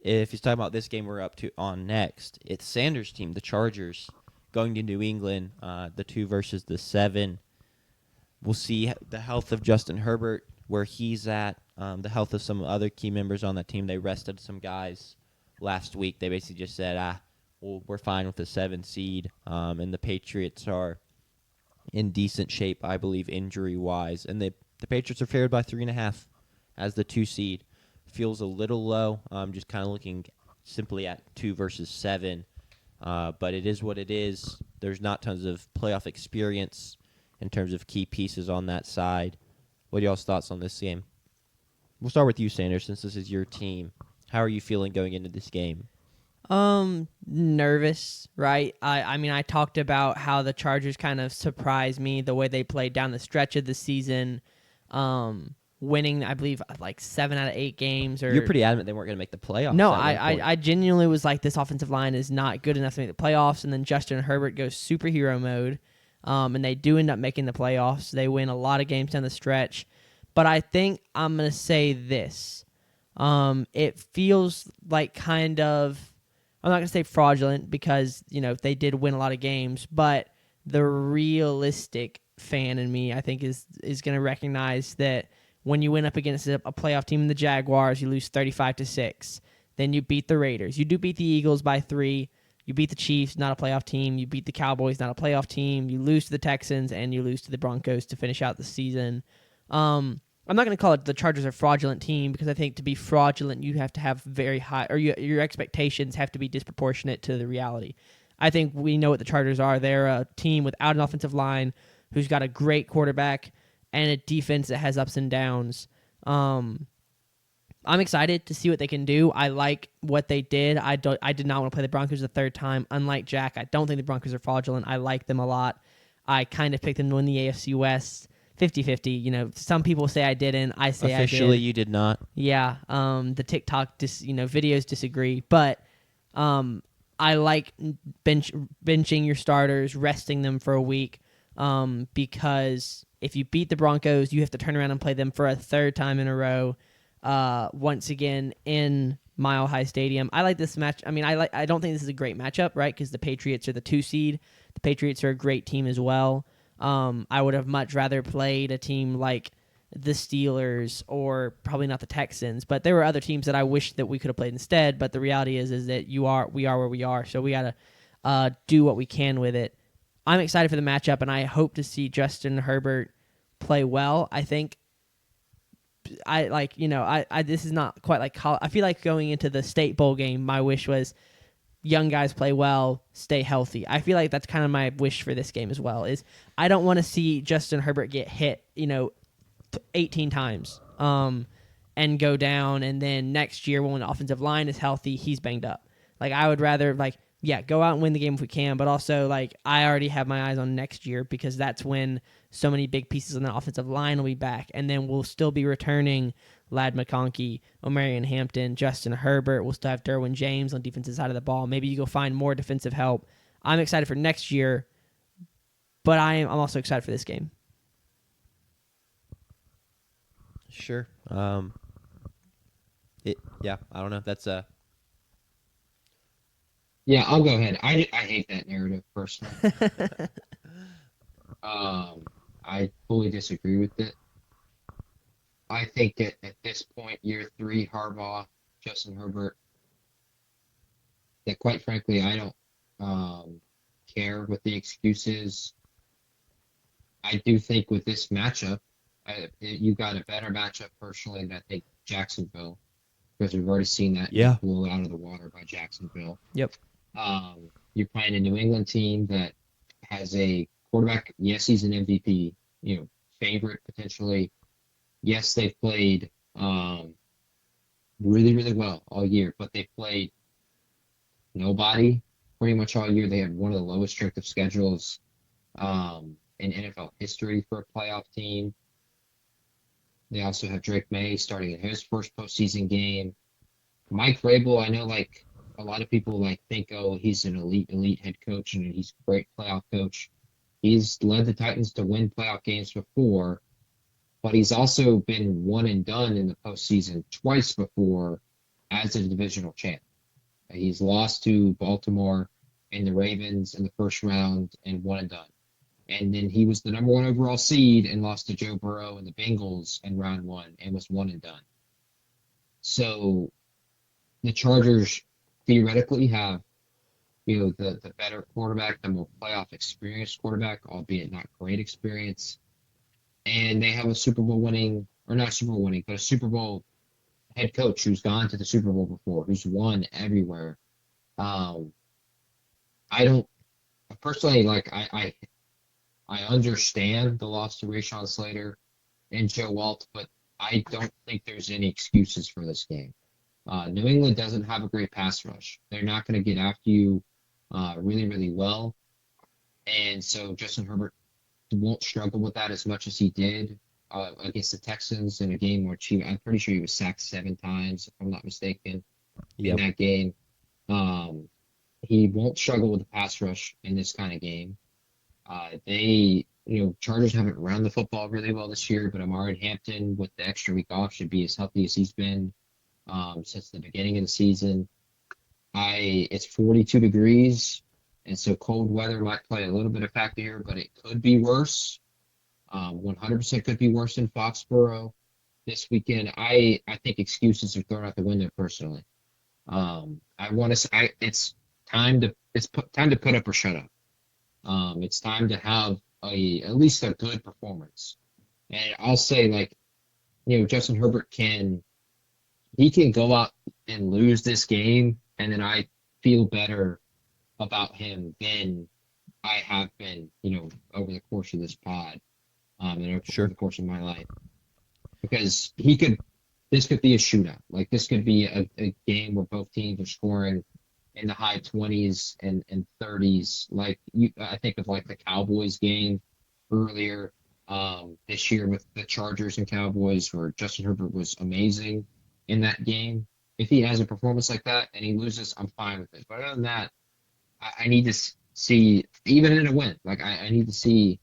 if he's talking about this game we're up to on next, it's Sanders' team, the Chargers, going to New England, the 2 versus the 7. We'll see the health of Justin Herbert, where he's at, the health of some other key members on that team. They rested some guys last week. They basically just said, well, we're fine with the 7 seed, and the Patriots are in decent shape, I believe, injury-wise. And the Patriots are favored by 3.5 as the 2 seed. Feels a little low. Just kind of looking simply at 2 versus 7. But it is what it is. There's not tons of playoff experience in terms of key pieces on that side. What are y'all's thoughts on this game? We'll start with you, Sanders, since this is your team. How are you feeling going into this game? Nervous, right? I mean, I talked about how the Chargers kind of surprised me the way they played down the stretch of the season, winning, I believe, like 7 out of 8 games. Or you're pretty adamant they weren't going to make the playoffs. No, I genuinely was like, this offensive line is not good enough to make the playoffs. And then Justin Herbert goes superhero mode, and they do end up making the playoffs. They win a lot of games down the stretch. But I think I'm going to say this. It feels like kind of, I'm not going to say fraudulent because, they did win a lot of games, but the realistic fan in me, I think, is going to recognize that when you win up against a playoff team in the Jaguars, you lose 35-6. Then you beat the Raiders. You do beat the Eagles by 3. You beat the Chiefs, not a playoff team. You beat the Cowboys, not a playoff team. You lose to the Texans, and you lose to the Broncos to finish out the season. I'm not going to call it the Chargers a fraudulent team because I think to be fraudulent, you have to have very high, or your expectations have to be disproportionate to the reality. I think we know what the Chargers are. They're a team without an offensive line who's got a great quarterback and a defense that has ups and downs. I'm excited to see what they can do. I like what they did. I did not want to play the Broncos the third time. Unlike Jack, I don't think the Broncos are fraudulent. I like them a lot. I kind of picked them to win the AFC West 50-50. Some people say I didn't. I say I did. Officially, you did not. Yeah. The TikTok videos disagree. But I like benching your starters, resting them for a week, because if you beat the Broncos, you have to turn around and play them for a third time in a row. Once again in Mile High Stadium. I like this match. I mean, I don't think this is a great matchup, right? Because the Patriots are the 2 seed. The Patriots are a great team as well. I would have much rather played a team like the Steelers or probably not the Texans, but there were other teams that I wish that we could have played instead. But the reality is that we are where we are, so we gotta do what we can with it. I'm excited for the matchup, and I hope to see Justin Herbert play well. I think. This is not quite like college. I feel like going into the State Bowl game, my wish was young guys play well, stay healthy. I feel like that's kind of my wish for this game as well. Is I don't want to see Justin Herbert get hit, 18 times, and go down, and then next year when the offensive line is healthy, he's banged up. Like I would rather go out and win the game if we can, but also I already have my eyes on next year because that's when so many big pieces on the offensive line will be back, and then we'll still be returning Lad McConkey, Omarion Hampton, Justin Herbert. We'll still have Derwin James on defensive side of the ball. Maybe you go find more defensive help. I'm excited for next year, but I'm also excited for this game. Sure. I don't know. That's Yeah, I'll go ahead. I hate that narrative personally. I fully disagree with it. I think that at this point, year 3, Harbaugh, Justin Herbert, that quite frankly, I don't care what the excuses. I do think with this matchup, you got a better matchup personally than I think Jacksonville, because we've already seen that blow out of the water by Jacksonville. Yep. You're playing a New England team that has a quarterback. Yes, he's an MVP, favorite potentially. Yes, they've played really, really well all year, but they played nobody pretty much all year. They had one of the lowest strength of schedules in NFL history for a playoff team. They also have Drake May starting in his first postseason game. Mike Vrabel, I know a lot of people think, oh, he's an elite head coach and he's a great playoff coach. He's led the Titans to win playoff games before, but he's also been one and done in the postseason twice before as a divisional champ. He's lost to Baltimore and the Ravens in the first round and one and done. And then he was the number one overall seed and lost to Joe Burrow and the Bengals in round one and was one and done. So the Chargers theoretically have, the better quarterback, the more playoff experienced quarterback, albeit not great experience. And they have a Super Bowl winning, or not Super Bowl winning, but a Super Bowl head coach who's gone to the Super Bowl before, who's won everywhere. Um, I don't personally I understand the loss to Rashawn Slater and Joe Walt, but I don't think there's any excuses for this game. New England doesn't have a great pass rush. They're not going to get after you really, really well. And so Justin Herbert won't struggle with that as much as he did against the Texans in a game where I'm pretty sure he was sacked 7 times, if I'm not mistaken, in that game. He won't struggle with the pass rush in this kind of game. Chargers haven't run the football really well this year, but Amari Hampton, with the extra week off, should be as healthy as he's been since the beginning of the season. It's 42 degrees, and so cold weather might play a little bit of factor here, but it could be worse. 100% could be worse in Foxborough this weekend. I think excuses are thrown out the window personally. It's time to put up or shut up. It's time to have at least a good performance. And I'll say, Justin Herbert can go out and lose this game, and then I feel better about him than I have been, over the course of this pod, and over the course of my life. Because this could be a shootout. Like, this could be a game where both teams are scoring in the high 20s and 30s. I think of the Cowboys game earlier this year with the Chargers and Cowboys, where Justin Herbert was amazing in that game. If he has a performance like that and he loses, I'm fine with it. But other than that, I need to see, even in a win, I need to see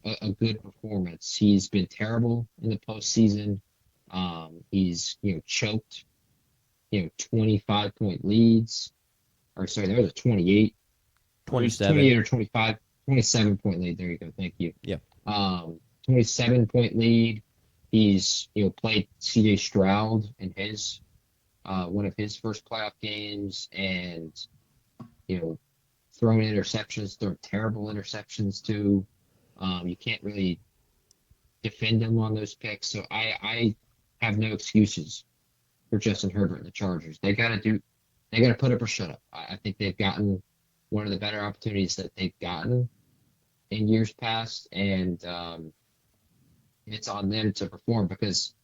a good performance. He's been terrible in the postseason. He's choked 25-point leads. Or sorry, there was a 28 or 25, 27-point lead. There you go. Thank you. Yeah. 27-point lead. He's played C.J. Stroud in his one of his first playoff games, and thrown terrible interceptions too. You can't really defend him on those picks. So I have no excuses for Justin Herbert and the Chargers. They got to put up or shut up. I think they've gotten one of the better opportunities that they've gotten in years past, and it's on them to perform because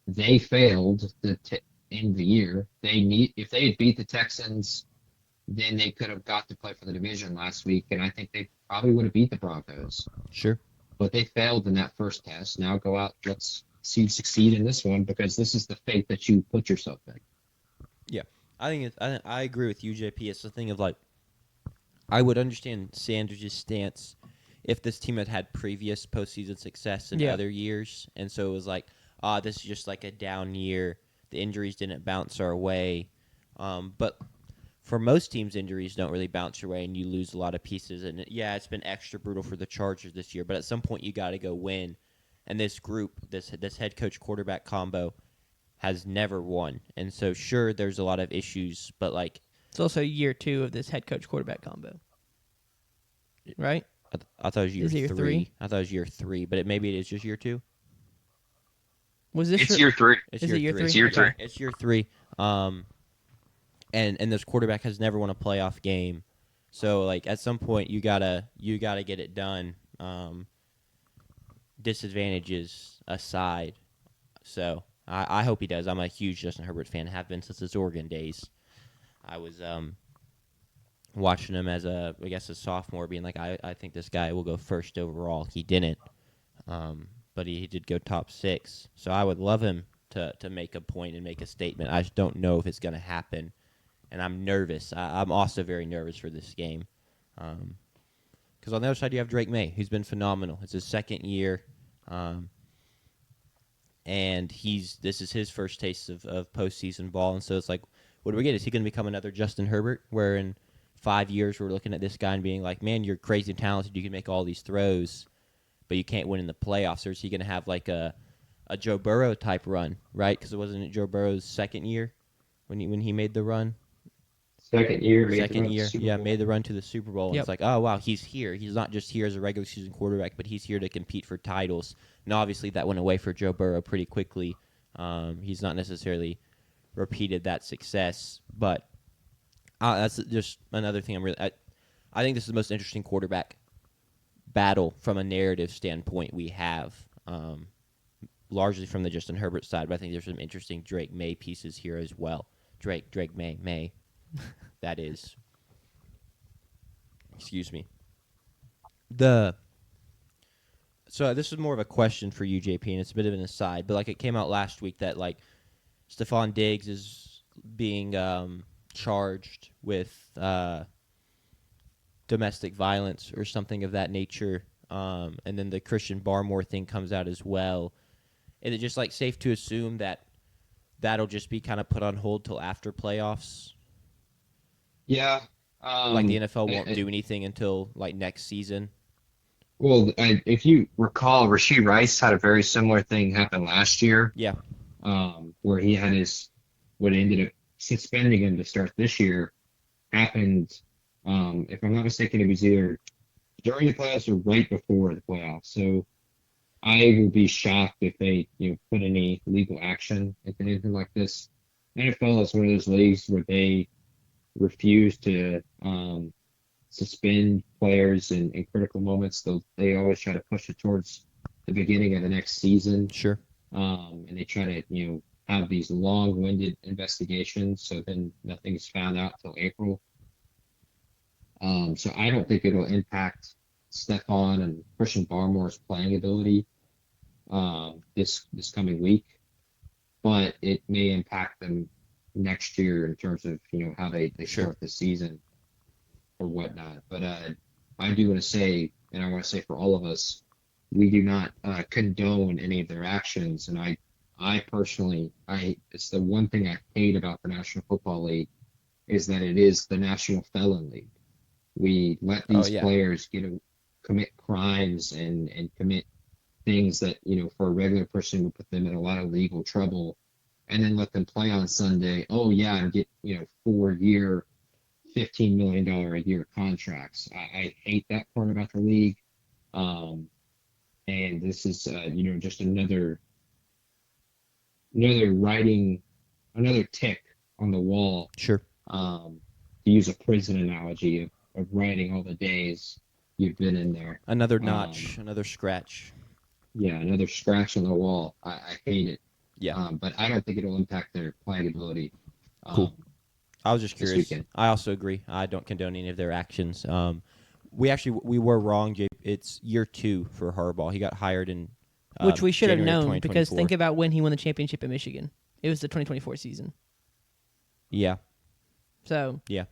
they failed to end the year. If they had beat the Texans, then they could have got to play for the division last week, and I think they probably would have beat the Broncos. Sure. But they failed in that first test. Now go out, let's see you succeed in this one, because this is the fate that you put yourself in. Yeah. I agree with you, JP. It's the thing of I would understand Sanders' stance if this team had had previous postseason success in other years, and so it was this is just a down year. The injuries didn't bounce our way, but for most teams, injuries don't really bounce your way, and you lose a lot of pieces. And it's been extra brutal for the Chargers this year, but at some point you got to go win. And this group, this head coach quarterback combo, has never won, and so sure, there's a lot of issues, but it's also year 2 of this head coach quarterback combo, right? I thought it was year 3. I thought it was year 3, but maybe it is just year 2. Was this? It's year 3. Is it year 3? It's year 3. It's year 3. And this quarterback has never won a playoff game, so at some point you gotta get it done. Disadvantages aside, so. I hope he does. I'm a huge Justin Herbert fan. Have been since his Oregon days. I was watching him as a sophomore, being I think this guy will go first overall. He didn't, but he did go top 6. So I would love him to make a point and make a statement. I just don't know if it's going to happen, and I'm nervous. I'm also very nervous for this game, because on the other side you have Drake May, who's been phenomenal. It's his second year. And this is his first taste of postseason ball, and so it's what do we get? Is he going to become another Justin Herbert, where in 5 years we're looking at this guy and being like, man, you're crazy talented, you can make all these throws, but you can't win in the playoffs? Or is he going to have like a Joe Burrow type run, right? Because it wasn't Joe Burrow's second year when he made the run. Second year, Made the run to the Super Bowl. And Yep. it's like, oh, wow, he's here. He's not just here as a regular season quarterback, but he's here to compete for titles. And obviously that went away for Joe Burrow pretty quickly. He's not necessarily repeated that success, but that's just another thing I think this is the most interesting quarterback battle from a narrative standpoint we have, largely from the Justin Herbert side, but I think there's some interesting Drake May pieces here as well. Drake May. That is. Excuse me. So this is more of a question for you, JP, and it's a bit of an aside, but like it came out last week that like Stephon Diggs is being charged with domestic violence or something of that nature, and then the Christian Barmore thing comes out as well. Is it just like safe to assume that that'll just be kind of put on hold till after playoffs? Yeah. Like the NFL won't do anything until like next season. Well, if you recall, Rashee Rice had a very similar thing happen last year. Yeah. Where he had what ended up suspending him to start this year happened. If I'm not mistaken, it was either during the playoffs or right before the playoffs. So I would be shocked if they, put any legal action into anything like this. NFL is one of those leagues where they refuse to suspend players in critical moments. They always try to push it towards the beginning of the next season. Sure. And they try to, have these long-winded investigations, so then nothing's found out till April. So I don't think it'll impact Stephon and Christian Barmore's playing ability this coming week, but it may impact them next year in terms of how they start the season or whatnot. But I do want to say, and I want to say for all of us, we do not condone any of their actions. And I personally, it's the one thing I hate about the National Football League is that it is the National Felon League. We let these players commit crimes and commit things that for a regular person would put them in a lot of legal trouble, and then let them play on Sunday. Oh yeah, and get 4-year, $15 million a year contracts. I hate that part about the league. And this is just another tick on the wall. Sure. To use a prison analogy of writing all the days you've been in there. Another notch, another scratch. Yeah, another scratch on the wall. I hate it. Yeah. But I don't think it'll impact their playing ability. Cool. I was just curious. Weekend. I also agree. I don't condone any of their actions. We were wrong, Jay. It's year 2 for Harbaugh. He got hired in which we should January have known, because 2024. think about when he won the championship at Michigan. It was the 2024 season. Yeah. So Yeah.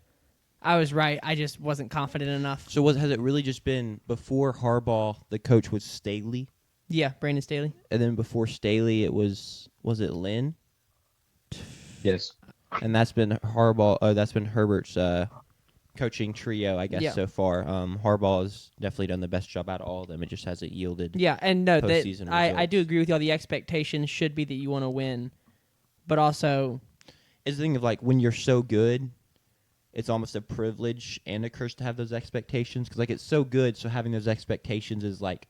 I was right. I just wasn't confident enough. So has it really just been before Harbaugh, the coach was Staley? Yeah, Brandon Staley. And then before Staley, it was it Lynn? Yes. And that's been Harbaugh. That's been Herbert's coaching trio, I guess, so far. Harbaugh has definitely done the best job out of all of them. It just hasn't yielded. Yeah, and no, postseason I do results. agree with you. All the expectations should be that you want to win, but also It's the thing of like when you're so good, it's almost a privilege and a curse to have those expectations, because like it's so good, so having those expectations is like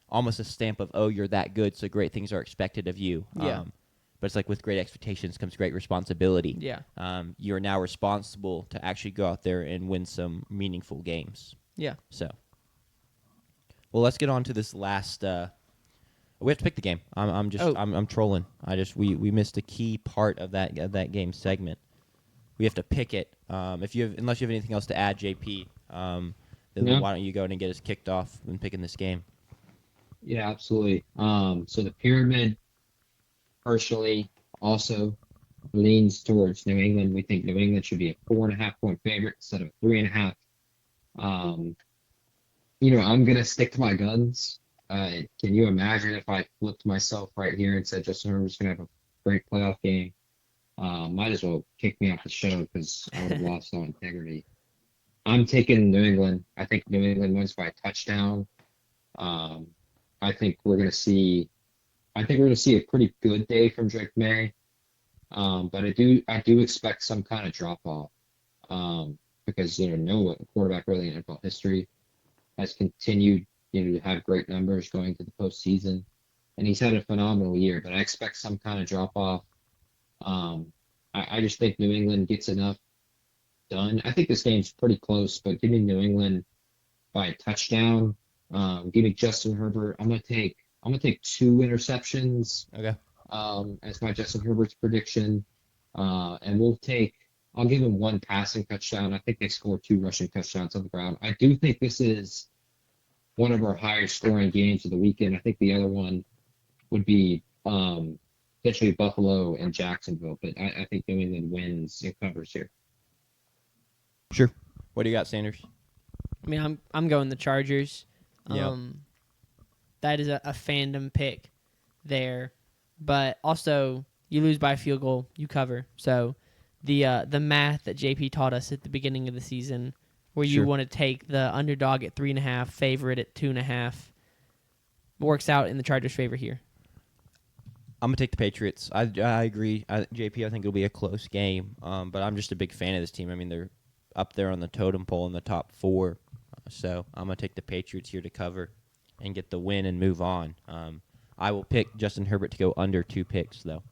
almost a stamp of, oh, you're that good, so great things are expected of you. Yeah. But it's like with great expectations comes great responsibility. Yeah. You're now responsible to actually go out there and win some meaningful games. Yeah. So, well, let's get on to this last. We have to pick the game. I'm trolling. We missed a key part of that game segment. We have to pick it. Unless you have anything else to add, JP, then No. why don't you go ahead and get us kicked off when picking this game? Yeah, absolutely. So the pyramid, personally, also leans towards New England. We think New England should be a 4.5-point favorite instead of 3.5. I'm gonna stick to my guns. Can you imagine if I flipped myself right here and said Justin Herbert's gonna have a great playoff game? Might as well kick me off the show because I would have lost all integrity. I'm taking New England. I think New England wins by a touchdown. Um, I think we're gonna see. I think we're gonna see a pretty good day from Drake May. But I do expect some kind of drop off. Because no quarterback really in NFL history has continued, to have great numbers going to the postseason, and he's had a phenomenal year. But I expect some kind of drop off. Um, I just think New England gets enough done. I think this game's pretty close, but give me New England by a touchdown. Give me Justin Herbert. I'm gonna take two interceptions Okay. as my Justin Herbert's prediction. And I'll give him one passing touchdown. I think they scored two rushing touchdowns on the ground. I do think this is one of our higher scoring games of the weekend. I think the other one would be potentially Buffalo and Jacksonville, but I think New England wins and covers here. Sure. What do you got, Sanders? I mean, I'm going the Chargers. Yeah. That is a fandom pick there, but also you lose by a field goal, you cover. So the math that JP taught us at the beginning of the season, where you Sure. want to take the underdog at 3.5, favorite at 2.5, works out in the Chargers' favor here. I'm gonna take the Patriots. I agree. JP, I think it'll be a close game. But I'm just a big fan of this team. I mean, they're up there on the totem pole in the top four. So I'm gonna take the Patriots here to cover and get the win and move on. I will pick Justin Herbert to go under 2 picks though.